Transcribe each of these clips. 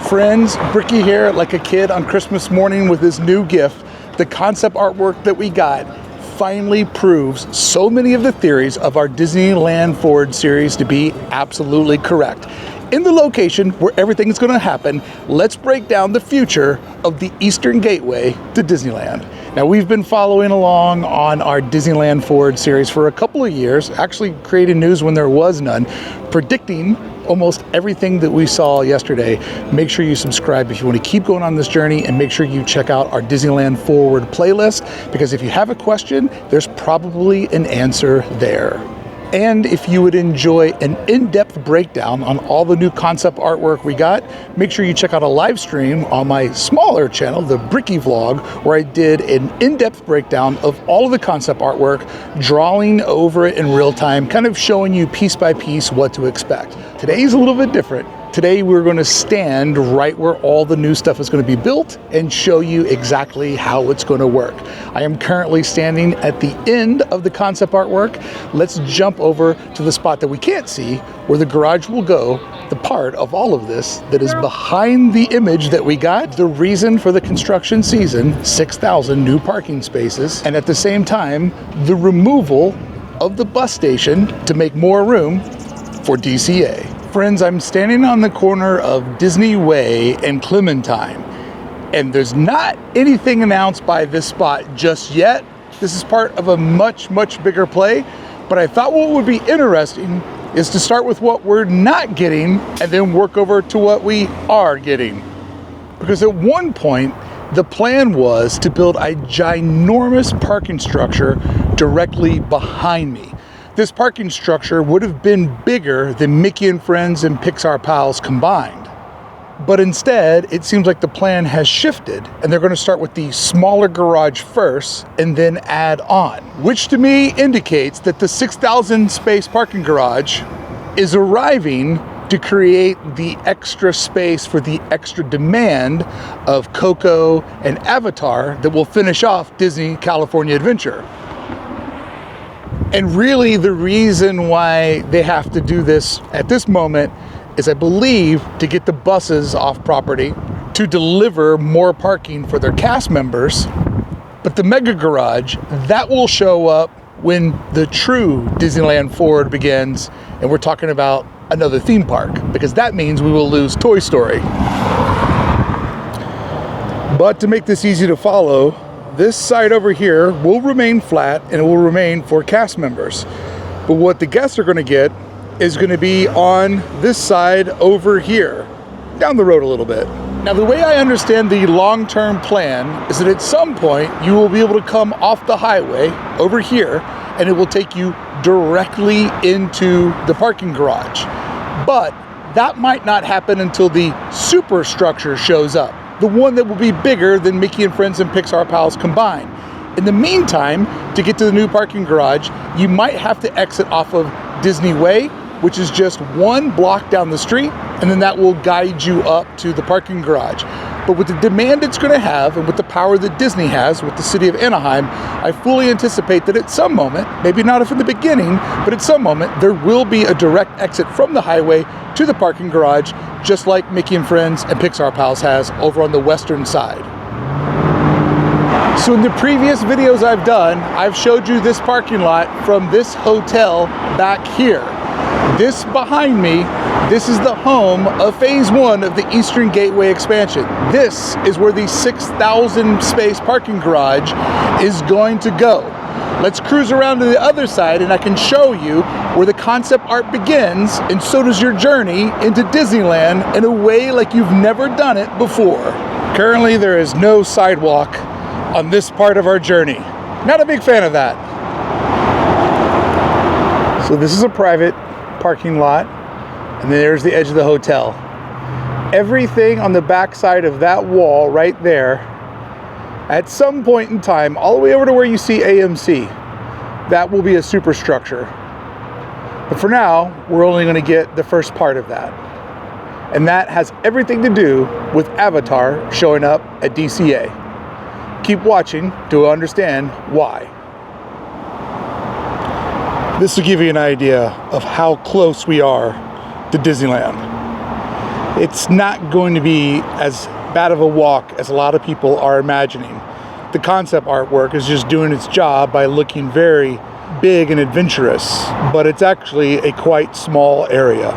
friends, Brickey here, like a kid on Christmas morning with his new gift. The concept artwork that we got finally proves so many of the theories of our Disneyland Forward series to be absolutely correct. In the location where everything is going to happen, let's break down the future of the Eastern Gateway to Disneyland. Now, we've been following along on our Disneyland Forward series for a couple of years, actually creating news when there was none, predicting almost everything that we saw yesterday. Make sure you subscribe if you want to keep going on this journey, and make sure you check out our Disneyland Forward playlist, because if you have a question, there's probably an answer there. And if you would enjoy an in-depth breakdown on all the new concept artwork we got, make sure you check out a live stream on my smaller channel, the Brickey vlog, where I did an in-depth breakdown of all of the concept artwork, drawing over it in real time, kind of showing you piece by piece what to expect. Today's a little bit different. Today we're going to stand right where all the new stuff is going to be built and show you exactly how it's going to work. I am currently standing at the end of the concept artwork. Let's jump over to the spot that we can't see, where the garage will go, the part of all of this that is behind the image that we got, the reason for the construction season, 6,000 new parking spaces, and at the same time, the removal of the bus station to make more room for DCA. Friends, I'm standing on the corner of Disney Way and Clementine, and there's not anything announced by this spot just yet. This is part of a much, much bigger play, but I thought what would be interesting is to start with what we're not getting and then work over to what we are getting. Because at one point, the plan was to build a ginormous parking structure directly behind me. This parking structure would have been bigger than Mickey and Friends and Pixar Pals combined. But instead, it seems like the plan has shifted, and they're going to start with the smaller garage first and then add on, which to me indicates that the 6,000 space parking garage is arriving to create the extra space for the extra demand of Coco and Avatar that will finish off Disney California Adventure. And really the reason why they have to do this at this moment is, I believe, to get the buses off property to deliver more parking for their cast members. But the mega garage, that will show up when the true Disneyland Forward begins, and we're talking about another theme park, because that means we will lose Toy Story. But to make this easy to follow, this side over here will remain flat and it will remain for cast members. But what the guests are going to get is going to be on this side over here, down the road a little bit. Now, the way I understand the long-term plan is that at some point you will be able to come off the highway over here and it will take you directly into the parking garage. But that might not happen until the superstructure shows up, the one that will be bigger than Mickey and Friends and Pixar Pals combined. In the meantime, to get to the new parking garage, you might have to exit off of Disney Way, which is just one block down the street, and then that will guide you up to the parking garage. But with the demand it's going to have, and with the power that Disney has with the city of Anaheim, I fully anticipate that at some moment, maybe not from the beginning, but at some moment, there will be a direct exit from the highway to the parking garage, just like Mickey and Friends and Pixar Pals has over on the western side. So in the previous videos I've done, I've showed you this parking lot from this hotel back here. This behind me, this is the home of phase 1 of the Eastern Gateway expansion. This is where the 6,000 space parking garage is going to go. Let's cruise around to the other side and I can show you where the concept art begins, and so does your journey into Disneyland in a way like you've never done it before. Currently, there is no sidewalk on this part of our journey. Not a big fan of that. So this is a private parking lot, and there's the edge of the hotel. Everything on the back side of that wall right there, at some point in time, all the way over to where you see AMC, that will be a superstructure. But for now, we're only going to get the first part of that. And that has everything to do with Avatar showing up at DCA. Keep watching to understand why. This will give you an idea of how close we are to Disneyland. It's not going to be as bad of a walk as a lot of people are imagining. The concept artwork is just doing its job by looking very big and adventurous, but it's actually a quite small area.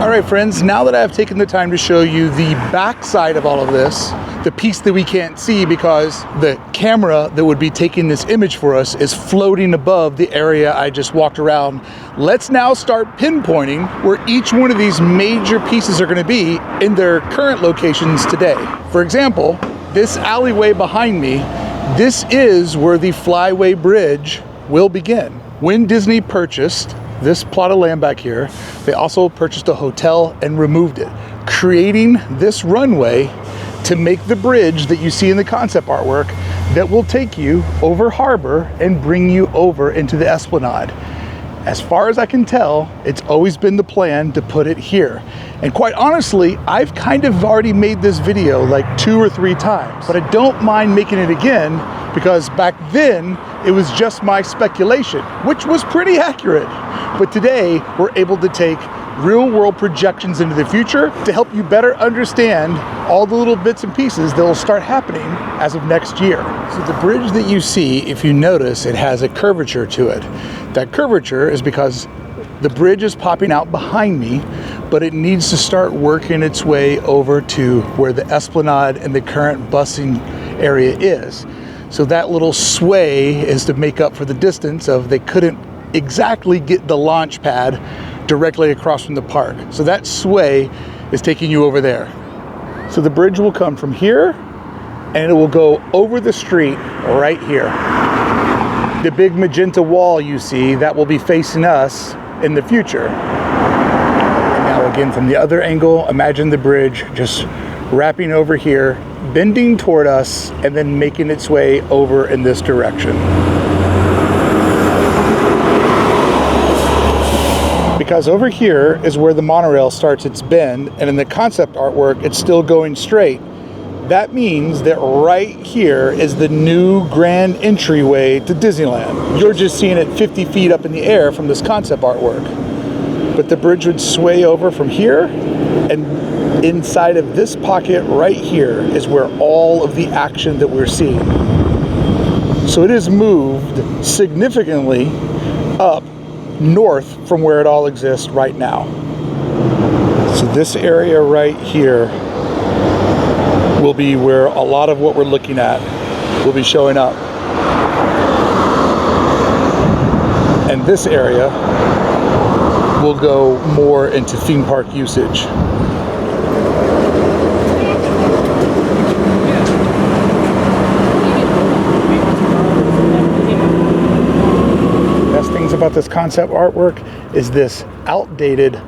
All right, friends, now that I've taken the time to show you the back side of all of this, the piece that we can't see because the camera that would be taking this image for us is floating above the area I just walked around, let's now start pinpointing where each one of these major pieces are going to be in their current locations today. For example, this alleyway behind me, this is where the Flyway Bridge will begin. When Disney purchased this plot of land back here, they also purchased a hotel and removed it, creating this runway to make the bridge that you see in the concept artwork that will take you over harbor and bring you over into the Esplanade. As far as I can tell, it's always been the plan to put it here. And quite honestly, I've kind of already made this video like 2 or 3 times, but I don't mind making it again because back then it was just my speculation, which was pretty accurate. But today we're able to take real world projections into the future to help you better understand all the little bits and pieces that will start happening as of next year. So the bridge that you see, if you notice, it has a curvature to it. That curvature is because the bridge is popping out behind me, but it needs to start working its way over to where the Esplanade and the current busing area is. So that little sway is to make up for the distance of they couldn't exactly get the launch pad directly across from the park. So that sway is taking you over there. So the bridge will come from here and it will go over the street right here. The big magenta wall you see, that will be facing us in the future. And now again from the other angle, imagine the bridge just wrapping over here, bending toward us, and then making its way over in this direction. Because over here is where the monorail starts its bend, and in the concept artwork it's still going straight. That means that right here is the new grand entryway to Disneyland. You're just seeing it 50 feet up in the air from this concept artwork. But the bridge would sway over from here, and inside of this pocket right here is where all of the action that we're seeing. So it is moved significantly up north from where it all exists right now. So this area right here will be where a lot of what we're looking at will be showing up. And this area will go more into theme park usage. Best things about this concept artwork is this outdated,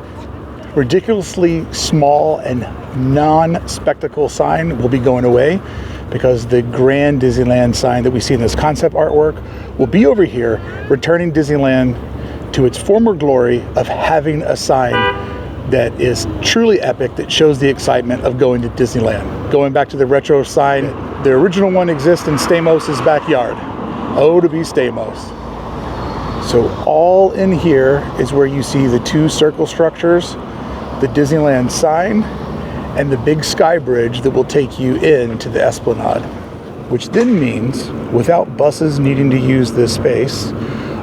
ridiculously small and non-spectacle sign will be going away, because the grand Disneyland sign that we see in this concept artwork will be over here, returning Disneyland to its former glory of having a sign that is truly epic, that shows the excitement of going to Disneyland. Going back to the retro sign, the original one exists in Stamos' backyard. Oh, to be Stamos. So all in here is where you see the 2 circle structures, the Disneyland sign, and the big sky bridge that will take you into the Esplanade. Which then means, without buses needing to use this space,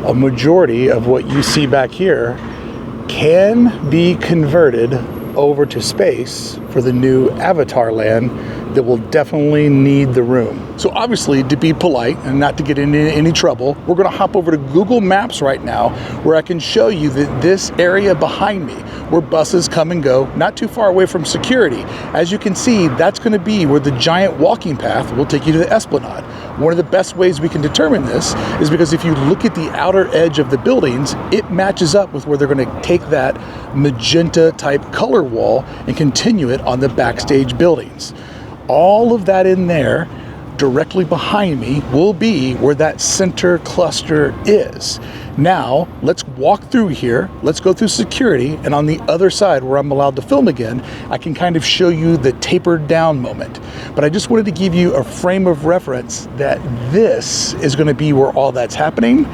a majority of what you see back here can be converted over to space for the new Avatar land that will definitely need the room. So obviously, to be polite and not to get into any trouble, we're gonna hop over to Google Maps right now, where I can show you that this area behind me, where buses come and go, not too far away from security. As you can see, that's gonna be where the giant walking path will take you to the Esplanade. One of the best ways we can determine this is because if you look at the outer edge of the buildings, it matches up with where they're gonna take that magenta type color wall and continue it on the backstage buildings. All of that in there directly behind me will be where that center cluster is. Now, let's walk through here, let's go through security, and on the other side where I'm allowed to film again, I can kind of show you the tapered down moment. But I just wanted to give you a frame of reference that this is going to be where all that's happening,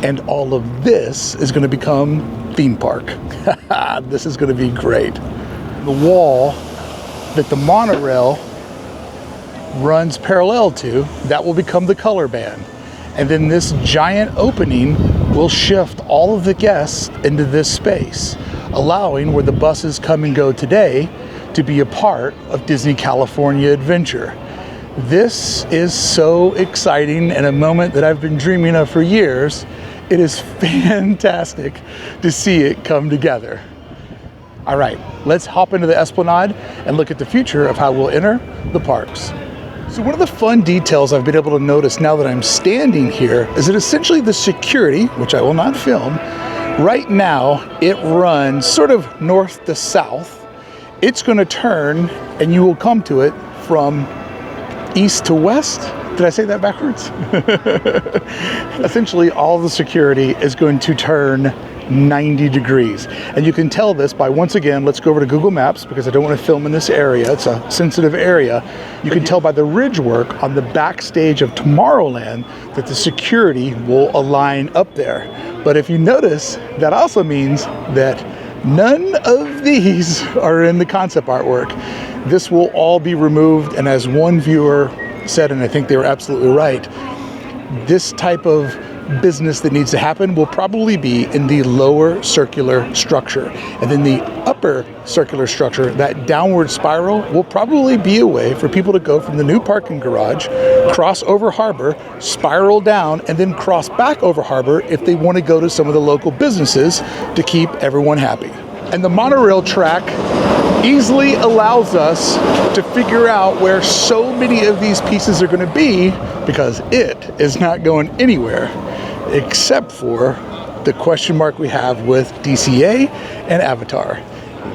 and all of this is going to become theme park. This is going to be great. The wall that the monorail runs parallel to, that will become the color band. And then this giant opening will shift all of the guests into this space, allowing where the buses come and go today to be a part of Disney California Adventure. This is so exciting and a moment that I've been dreaming of for years. It is fantastic to see it come together. All right, let's hop into the Esplanade and look at the future of how we'll enter the parks. So one of the fun details I've been able to notice now that I'm standing here is that essentially the security, which I will not film, right now it runs sort of north to south. It's going to turn and you will come to it from east to west. Did I say that backwards? Essentially all the security is going to turn 90 degrees. And you can tell this by, once again, let's go over to Google Maps because I don't want to film in this area. It's a sensitive area. You can tell by the ridge work on the backstage of Tomorrowland that the security will align up there. But if you notice, that also means that none of these are in the concept artwork. This will all be removed, and as one viewer said, and I think they were absolutely right, this type of business that needs to happen will probably be in the lower circular structure. And then the upper circular structure, that downward spiral, will probably be a way for people to go from the new parking garage, cross over harbor, spiral down, and then cross back over harbor if they want to go to some of the local businesses to keep everyone happy. And the monorail track easily allows us to figure out where so many of these pieces are going to be, because it is not going anywhere except for the question mark we have with DCA and Avatar.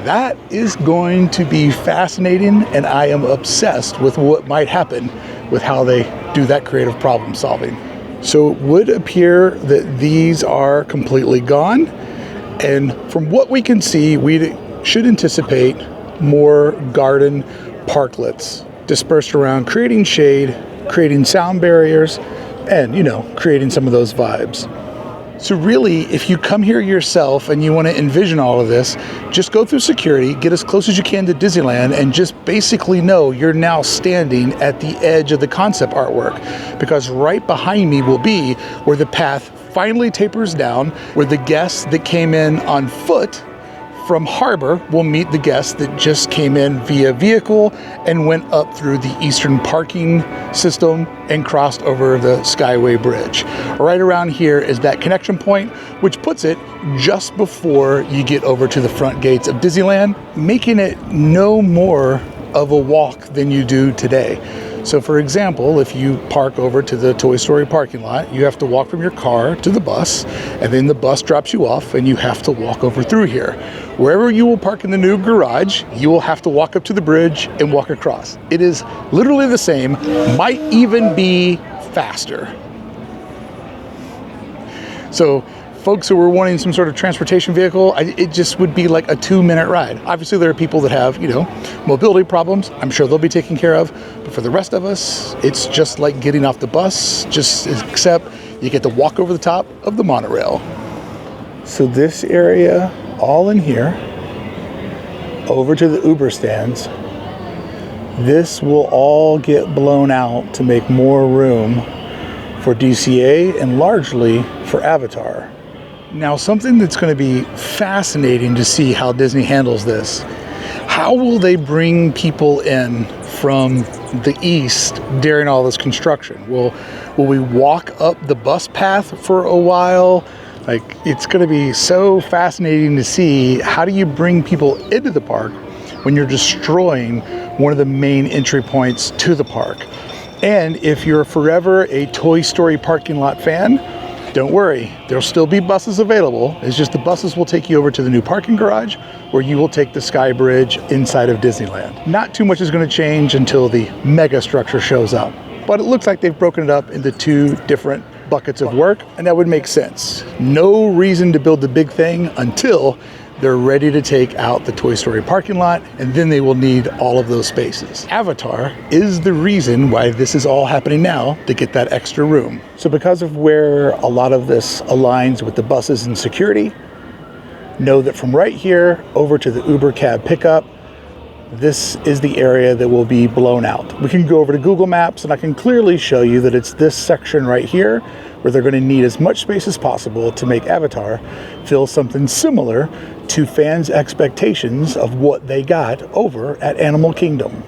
That is going to be fascinating, and I am obsessed with what might happen with how they do that creative problem solving. So it would appear that these are completely gone, and from what we can see, we should anticipate more garden parklets dispersed around, creating shade, creating sound barriers, and, you know, creating some of those vibes. So really, if you come here yourself and you want to envision all of this, just go through security, get as close as you can to Disneyland, and just basically know you're now standing at the edge of the concept artwork, because right behind me will be where the path finally tapers down, where the guests that came in on foot from harbor will meet the guests that just came in via vehicle and went up through the eastern parking system and crossed over the Skyway Bridge. Right around here is that connection point, which puts it just before you get over to the front gates of Disneyland, making it no more of a walk than you do today. So for example, if you park over to the Toy Story parking lot, you have to walk from your car to the bus, and then the bus drops you off and you have to walk over through here. Wherever you will park in the new garage, you will have to walk up to the bridge and walk across. It is literally the same, might even be faster. So folks who were wanting some sort of transportation vehicle, it just would be like a 2-minute ride. Obviously there are people that have, you know, mobility problems. I'm sure they'll be taken care of. But for the rest of us, it's just like getting off the bus, just except you get to walk over the top of the monorail. So this area, all in here, over to the Uber stands, this will all get blown out to make more room for DCA and largely for Avatar. Now, something that's going to be fascinating to see how Disney handles this. How will they bring people in from the east during all this construction? Will we walk up the bus path for a while? Like, it's going to be so fascinating to see, how do you bring people into the park when you're destroying one of the main entry points to the park? And if you're forever a Toy Story parking lot fan, don't worry, there'll still be buses available. It's just the buses will take you over to the new parking garage, where you will take the Sky Bridge inside of Disneyland. Not too much is going to change until the mega structure shows up. but it looks like they've broken it up into two different buckets of work, and that would make sense. No reason to build the big thing until they're ready to take out the Toy Story parking lot, and then they will need all of those spaces. Avatar is the reason why this is all happening now, to get that extra room. So because of where a lot of this aligns with the buses and security, know that from right here over to the Uber cab pickup, this is the area that will be blown out. We can go over to Google Maps and I can clearly show you that it's this section right here where they're going to need as much space as possible to make Avatar feel something similar to fans' expectations of what they got over at Animal Kingdom.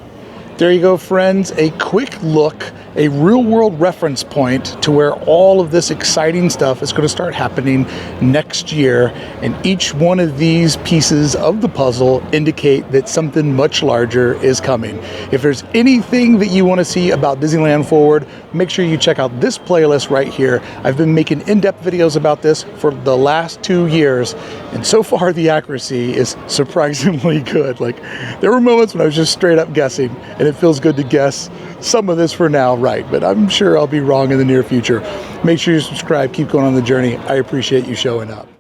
There you go, friends, a quick look, a real-world reference point to where all of this exciting stuff is going to start happening next year, and each one of these pieces of the puzzle indicate that something much larger is coming. If there's anything that you want to see about Disneyland Forward, make sure you check out this playlist right here. I've been making in-depth videos about this for the last 2 years, and so far the accuracy is surprisingly good. Like, there were moments when I was just straight up guessing, and it feels good to guess some of this for now right, but I'm sure I'll be wrong in the near future. Make sure you subscribe, keep going on the journey. I appreciate you showing up.